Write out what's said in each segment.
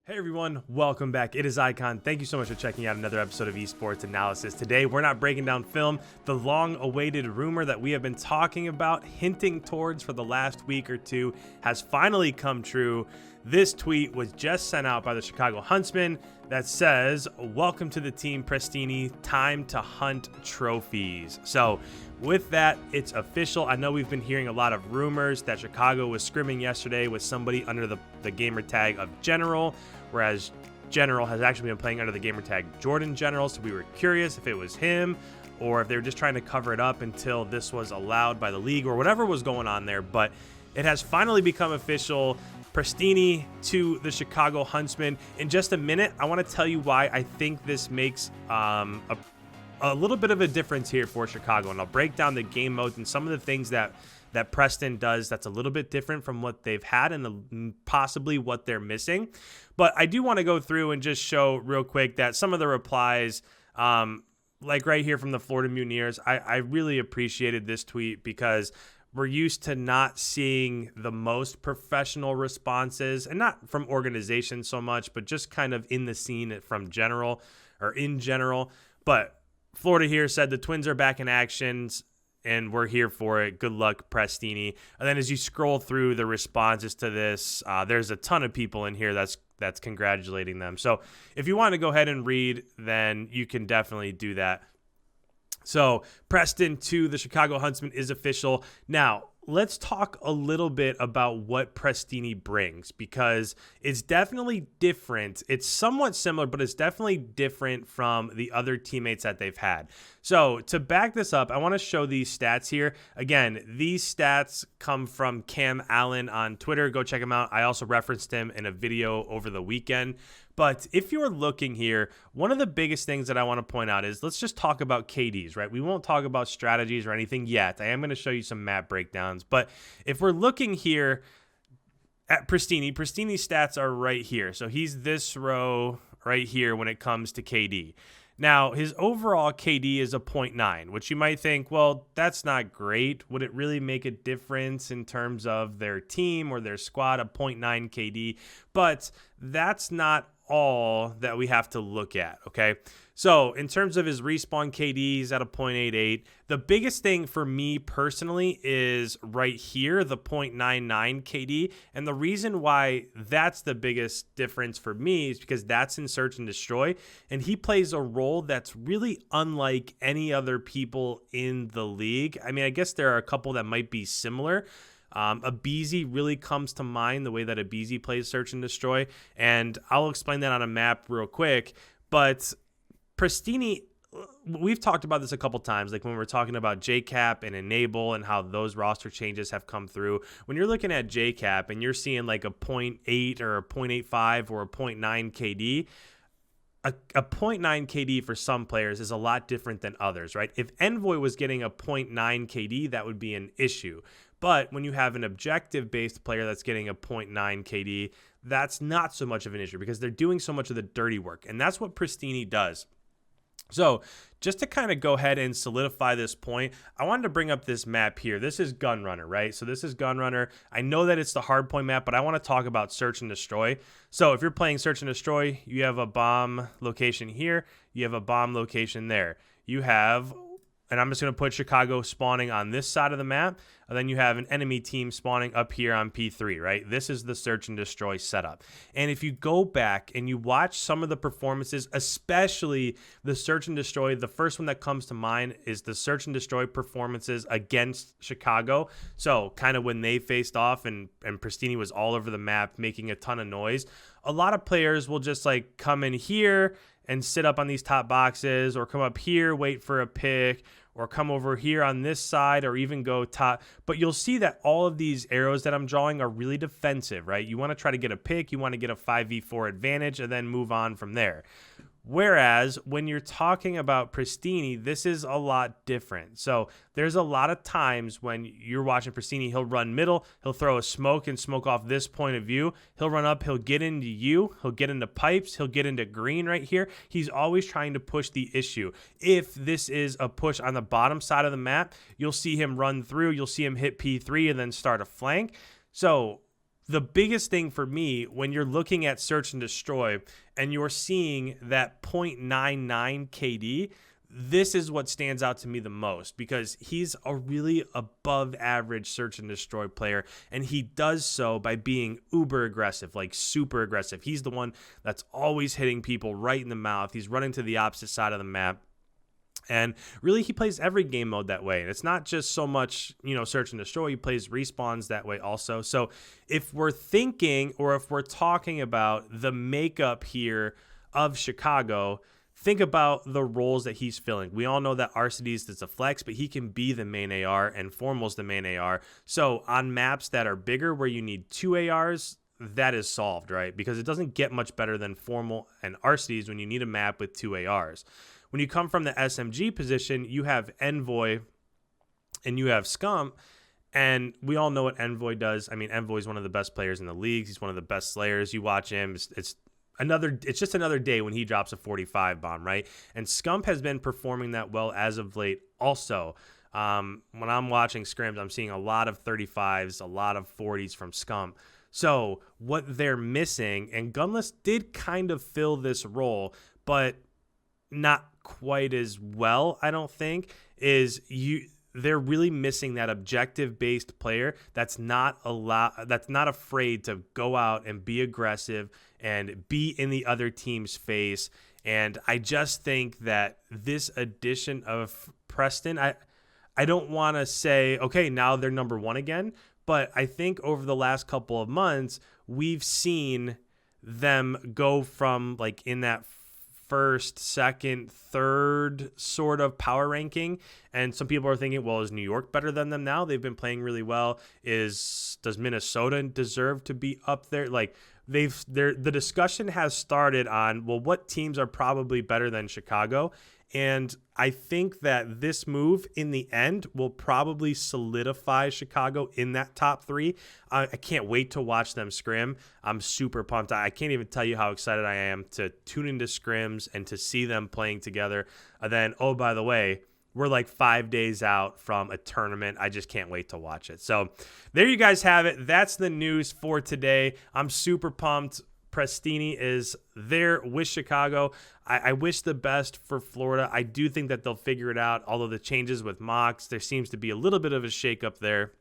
Hey everyone, welcome back. It is Icon. Thank you so much for checking out another episode of Esports Analysis. Today, we're not breaking down film. The long-awaited rumor that we have been talking about, hinting towards for the last week or two, has finally come true. This tweet was just sent out by the Chicago Huntsmen that says, "Welcome to the team, Prestinni. Time to hunt trophies." So with that, it's official. I know we've been hearing a lot of rumors that Chicago was scrimming yesterday with somebody under the gamer tag of General, whereas General has actually been playing under the gamer tag Jordan General. So we were curious if it was him or if they were just trying to cover it up until this was allowed by the league or whatever was going on there. But it has finally become official. Prestinni to the Chicago Huntsmen. In just a minute, I want to tell you why I think this makes a little bit of a difference here for Chicago, and I'll break down the game modes and some of the things that Preston does that's a little bit different from what they've had and possibly what they're missing. But I do want to go through and just show real quick that some of the replies, like right here from the Florida Mutineers, I really appreciated this tweet because we're used to not seeing the most professional responses, and not from organizations so much, but just kind of in the scene from general or in general. But Florida here said the Twins are back in actions and we're here for it. Good luck, Prestinni. And then as you scroll through the responses to this, there's a ton of people in here that's congratulating them. So if you want to go ahead and read, then you can definitely do that. So Preston to the Chicago Huntsmen is official. Now, let's talk a little bit about what Prestinni brings, because it's definitely different. It's somewhat similar, but it's definitely different from the other teammates that they've had. So to back this up, I want to show these stats here. Again, these stats come from Cam Allen on Twitter. Go check him out. I also referenced him in a video over the weekend. But if you're looking here, one of the biggest things that I want to point out is let's just talk about KDs, right? We won't talk about strategies or anything yet. I am going to show you some map breakdowns. But if we're looking here at Prestinni's stats are right here. So he's this row right here when it comes to KD. Now, his overall KD is a 0.9, which you might think, well, that's not great. Would it really make a difference in terms of their team or their squad, a 0.9 KD? But that's not all that we have to look at, okay? So in terms of his respawn KDs at a 0.88, the biggest thing for me personally is right here, the 0.99 KD. And the reason why that's the biggest difference for me is because that's in Search and Destroy. And he plays a role that's really unlike any other people in the league. I mean, I guess there are a couple that might be similar. Abizi really comes to mind, the way that Abizi plays Search and Destroy. And I'll explain that on a map real quick. But Prestinni, we've talked about this a couple times, like when we're talking about JCap and Enable and how those roster changes have come through. When you're looking at JCap and you're seeing like a 0.8 or a 0.85 or a 0.9 KD, a 0.9 KD for some players is a lot different than others, right? If Envoy was getting a 0.9 KD, that would be an issue. But when you have an objective-based player that's getting a 0.9 KD, that's not so much of an issue because they're doing so much of the dirty work. And that's what Prestinni does. So just to kind of go ahead and solidify this point, I wanted to bring up this map here. This is Gunrunner, right? So this is Gunrunner. I know that it's the hardpoint map, but I want to talk about Search and Destroy. So if you're playing Search and Destroy, you have a bomb location here. You have a bomb location there. You have, and I'm just going to put Chicago spawning on this side of the map. And then you have an enemy team spawning up here on P3, right? This is the Search and Destroy setup. And if you go back and you watch some of the performances, especially the Search and Destroy, the first one that comes to mind is the Search and Destroy performances against Chicago. So kind of when they faced off and Prestinni was all over the map making a ton of noise. A lot of players will just like come in here and sit up on these top boxes, or come up here, wait for a pick, or come over here on this side, or even go top. But you'll see that all of these arrows that I'm drawing are really defensive, right? You want to try to get a pick, you want to get a 5v4 advantage, and then move on from there. Whereas when you're talking about Prestinni, this is a lot different. So there's a lot of times when you're watching Prestinni, he'll run middle, he'll throw a smoke and smoke off this point of view. He'll run up, he'll get into you, he'll get into pipes, he'll get into green right here. He's always trying to push the issue. If this is a push on the bottom side of the map, you'll see him run through, you'll see him hit P3 and then start a flank. So the biggest thing for me when you're looking at search and destroy and you're seeing that 0.99 KD, this is what stands out to me the most, because he's a really above average search and destroy player, and he does so by being uber aggressive, like super aggressive. He's the one that's always hitting people right in the mouth. He's running to the opposite side of the map. And really, he plays every game mode that way. And it's not just so much, search and destroy. He plays respawns that way also. So if we're thinking, or if we're talking about the makeup here of Chicago, think about the roles that he's filling. We all know that Arcitys is a flex, but he can be the main AR, and Formal's the main AR. So on maps that are bigger where you need 2 ARs, that is solved, right? Because it doesn't get much better than Formal and Arcitys when you need a map with 2 ARs. When you come from the SMG position, you have Envoy and you have Scump, and we all know what Envoy does. I mean, Envoy is one of the best players in the league. He's one of the best slayers. You watch him, it's just another day when he drops a 45 bomb, right? And Scump has been performing that well as of late also. When I'm watching scrims, I'm seeing a lot of 35s, a lot of 40s from Scump. So what they're missing, and Gunless did kind of fill this role, but not quite as well, I don't think, they're really missing that objective-based player that's not afraid to go out and be aggressive and be in the other team's face. And I just think that this addition of Preston, I don't want to say, okay, now they're number one again, but I think over the last couple of months, we've seen them go from like in that first, second, third sort of power ranking, and some people are thinking, well, is New York better than them now? They've been playing really well. Does Minnesota deserve to be up there? Like the discussion has started on, well, what teams are probably better than Chicago? And I think that this move in the end will probably solidify Chicago in that top 3. I can't wait to watch them scrim. I'm super pumped. I can't even tell you how excited I am to tune into scrims and to see them playing together. And then, oh, by the way, we're like 5 days out from a tournament. I just can't wait to watch it. So there you guys have it. That's the news for today. I'm super pumped. Prestinni is there with Chicago. I wish the best for Florida. I do think that they'll figure it out, although the changes with Mox, there seems to be a little bit of a shakeup there.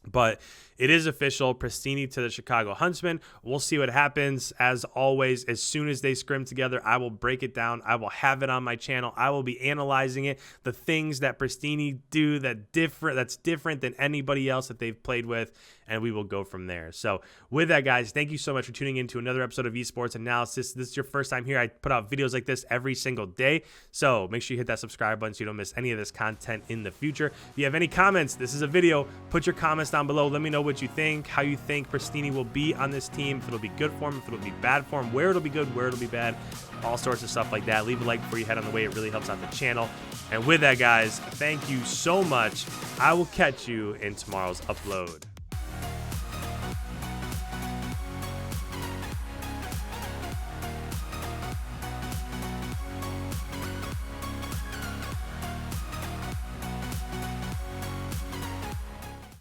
But it is official. Prestinni to the Chicago Huntsmen. We'll see what happens. As always, as soon as they scrim together, I will break it down. I will have it on my channel. I will be analyzing it. The things that Prestinni do that's different than anybody else that they've played with, and we will go from there. So with that, guys, thank you so much for tuning in to another episode of Esports Analysis. This is your first time here. I put out videos like this every single day. So make sure you hit that subscribe button so you don't miss any of this content in the future. If you have any comments, this is a video. Put your comments down below. Let me know what you think, how you think Prestinni will be on this team, if it'll be good for him, if it'll be bad for him, where it'll be good, where it'll be bad, all sorts of stuff like that. Leave a like before you head on the way. It really helps out the channel. And with that, guys, thank you so much. I will catch you in tomorrow's upload.